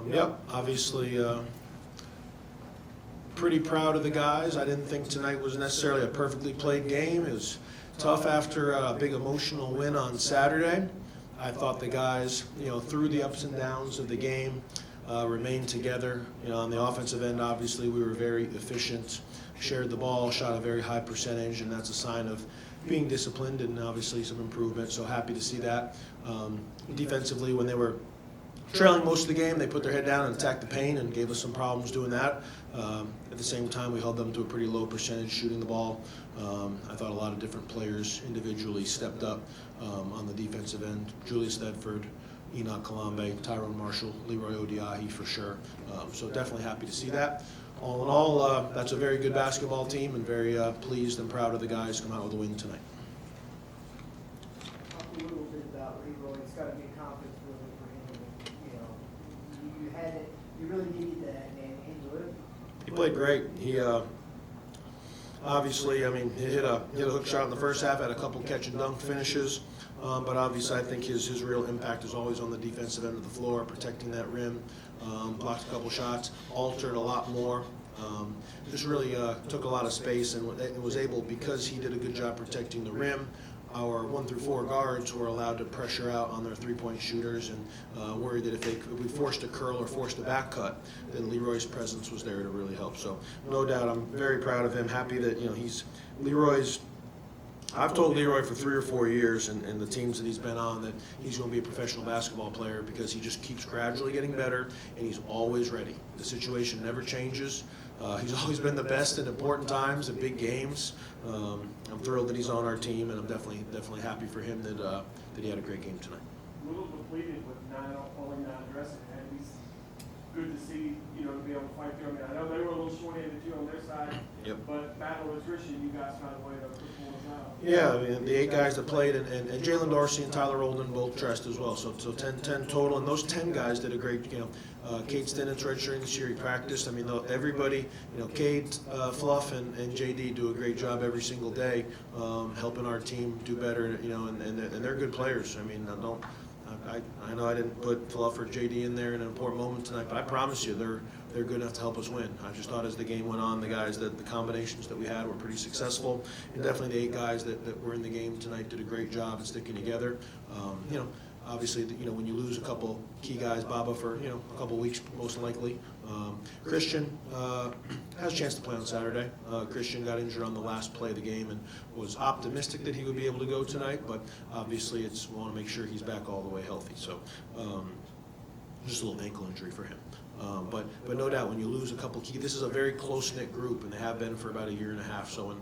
Yep, obviously pretty proud of the guys. I didn't think tonight was necessarily a perfectly played game. It was tough after a big emotional win on Saturday. I thought the guys, through the ups and downs of the game, remained together. On the offensive end, obviously, we were very efficient, shared the ball, shot a very high percentage, and that's a sign of being disciplined and obviously some improvement, so happy to see that. Defensively, when they were trailing most of the game, they put their head down and attacked the paint and gave us some problems doing that. At the same time, we held them to a pretty low percentage shooting the ball. I thought a lot of different players individually stepped up on the defensive end. Julius Thedford, Enoch Kalambe, Tyrone Marshall, Leroy Odiahi for sure. So definitely happy to see that. All in all, that's a very good basketball team, and very pleased and proud of the guys come out with a win tonight. Talk a little bit about Leroy. It's got to be a confidence builder for him. You had it. You really needed that, and he delivered. He played great. He obviously, he hit a hook shot in the first half, had a couple catch and dunk finishes, but obviously I think his real impact is always on the defensive end of the floor, protecting that rim. Blocked a couple shots, altered a lot more. Just really took a lot of space and was able, because he did a good job protecting the rim. Our 1 through 4 guards were allowed to pressure out on their three-point shooters, and worried that if we forced a curl or forced a back cut, then Leroy's presence was there to really help. So no doubt, I'm very proud of him. Happy that I've told Leroy for 3 or 4 years, and the teams that he's been on, that he's going to be a professional basketball player because he just keeps gradually getting better, and he's always ready. The situation never changes. He's always been the best at important times, at big games. I'm thrilled that he's on our team, and I'm definitely happy for him that he had a great game tonight. A little depleted with only 9 dressing, and he's good to see, to be able to fight through. I know they were a little short-handed too on their side, Yep. But battle attrition, you guys found a way to pull us out. Yeah, the 8 guys that played, and Jalen Dorsey and Tyler Olden both dressed as well. So 10 total, and those 10 guys did a great. Cade Stinnet's redshirting this year. He practiced. Everybody, Cade, Fluff, and JD do a great job every single day, helping our team do better. And they're good players. I know I didn't put Fluff or JD in there in an important moment tonight, but I promise you they're good enough to help us win. I just thought as the game went on, the combinations that we had were pretty successful, and definitely the 8 guys that were in the game tonight did a great job at sticking together. Obviously, when you lose a couple key guys, Baba for a couple weeks most likely. Christian has a chance to play on Saturday. Christian got injured on the last play of the game and was optimistic that he would be able to go tonight, but obviously we want to make sure he's back all the way healthy. So just a little ankle injury for him. But no doubt, when you lose a couple key, this is a very close-knit group, and they have been for about a year and a half. So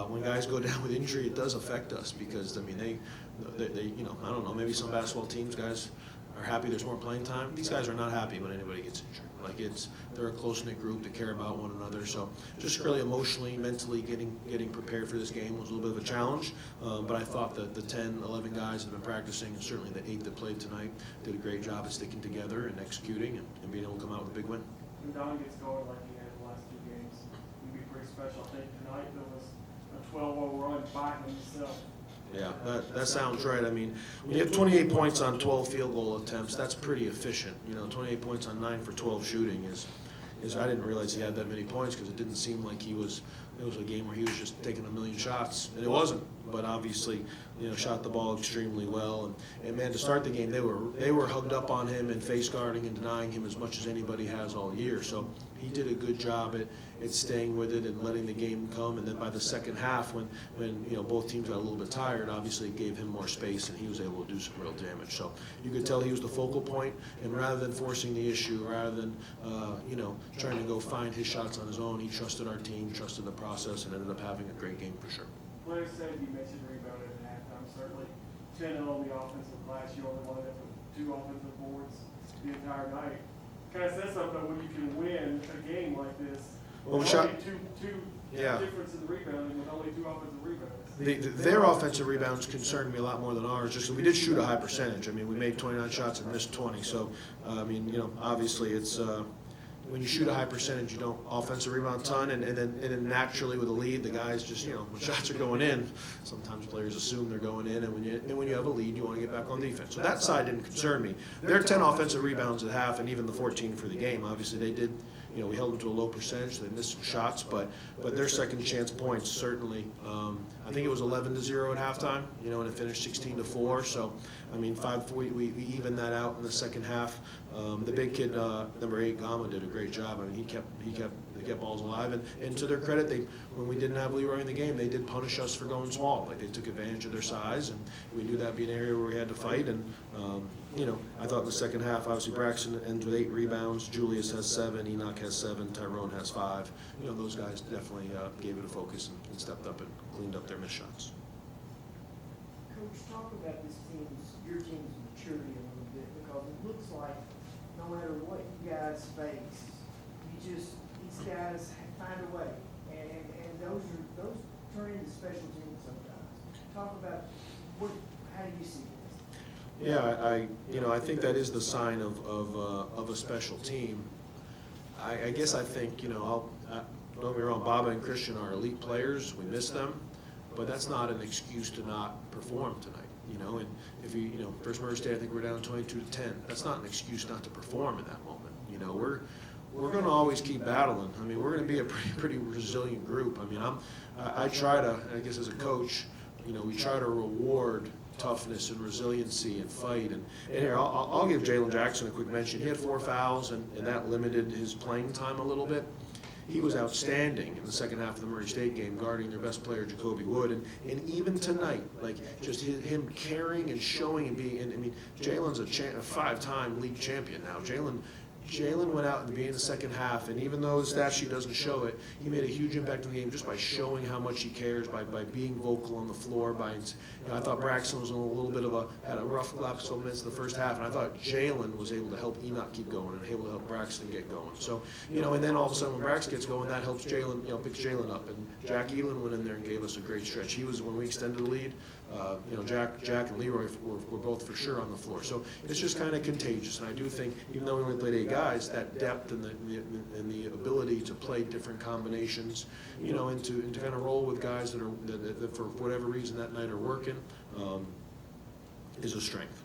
when guys go down with injury, it does affect us because they I don't know, maybe some basketball teams, guys are happy there's more playing time. These guys are not happy when anybody gets injured. They're a close-knit group that care about one another. So just really emotionally, mentally getting prepared for this game was a little bit of a challenge. But I thought that the 10, 11 guys that have been practicing, and certainly the 8 that played tonight, did a great job at sticking together and executing and being able to come out with a big win. When Don gets going like he had the last 2 games, it'd be pretty special. I think tonight there was a 12-0 run by himself. Yeah, that sounds right. When you have 28 points on 12 field goal attempts, that's pretty efficient. 28 points on 9 for 12 shooting is I didn't realize he had that many points because it didn't seem like it was a game where he was just taking a million shots, and it wasn't. But obviously, shot the ball extremely well, and man, to start the game, they were hugged up on him and face guarding and denying him as much as anybody has all year. So he did a good job at staying with it and letting the game come. And then by the second half, when both teams got a little bit tired, obviously it gave him more space and he was able to do some real damage. So you could tell he was the focal point, and rather than forcing the issue, rather than trying to go find his shots on his own, he trusted our team, trusted the process, and ended up having a great game for sure. Player said you mentioned rebounding at halftime. Certainly 10 on the offensive glass. You only wanted for 2 offensive boards the entire night. Kind of says something when you can win a game like this. Well, two difference in the rebounding with only 2 offensive rebounds. Their offensive rebounds concerned me a lot more than ours. Just we did shoot a high percentage. We made 29 shots and missed 20. So obviously it's when you shoot a high percentage, you don't offensive rebound ton, and then naturally with a lead, the guys just, when shots are going in, sometimes players assume they're going in, and when you have a lead, you want to get back on defense. So that side didn't concern me. Their 10 offensive rebounds at half, and even the 14 for the game, obviously they did. We held them to a low percentage, so they missed some shots, but their second chance points certainly. I think it was 11-0 at halftime, and it finished 16-4. So, I mean, we evened that out in the second half. The big kid, number 8, Gama, did a great job. I mean, they kept balls alive, and to their credit, when we didn't have Leroy in the game, they did punish us for going small. Like, they took advantage of their size, and we knew that'd be an area where we had to fight. And I thought in the second half, obviously Braxton ends with 8 rebounds, Julius has 7, Enoch has 7, Tyrone has 5. Those guys definitely gave it a focus and stepped up and cleaned up their missed shots. Coach, talk about your team's maturity a little bit, because it looks like no matter what you guys face, these guys find a way, and those turn into special teams sometimes. Talk about how do you see this? Yeah, I think that is the sign of a special team. I guess I think, don't get me wrong, Baba and Christian are elite players. We miss them, but that's not an excuse to not perform tonight. And if first Murray State, I think we're down 22-10. That's not an excuse not to perform in that moment. We're going to always keep battling. I mean, we're going to be a pretty resilient group. I mean, I try to, I guess as a coach, we try to reward toughness and resiliency and fight. And here, I'll give Jalen Jackson a quick mention. He had 4 fouls, and that limited his playing time a little bit. He was outstanding in the second half of the Murray State game, guarding their best player, Jacoby Wood. And even tonight, like, just him caring and showing and being, and I mean, Jalen's a 5-time league champion now. Jalen went out and began the second half, and even though the stat sheet doesn't show it, he made a huge impact on the game just by showing how much he cares, by being vocal on the floor. I thought Braxton was had a rough last couple minutes in the first half, and I thought Jalen was able to help Enoch keep going and able to help Braxton get going. So, and then all of a sudden when Braxton gets going, that helps Jalen, picks Jalen up. And Jack Elin went in there and gave us a great stretch. He was, when we extended the lead, Jack and Leroy were both for sure on the floor. So it's just kind of contagious. And I do think, even though we only played 8 guys, that depth and the ability to play different combinations, and to kind of roll with guys that for whatever reason that night are working, is a strength.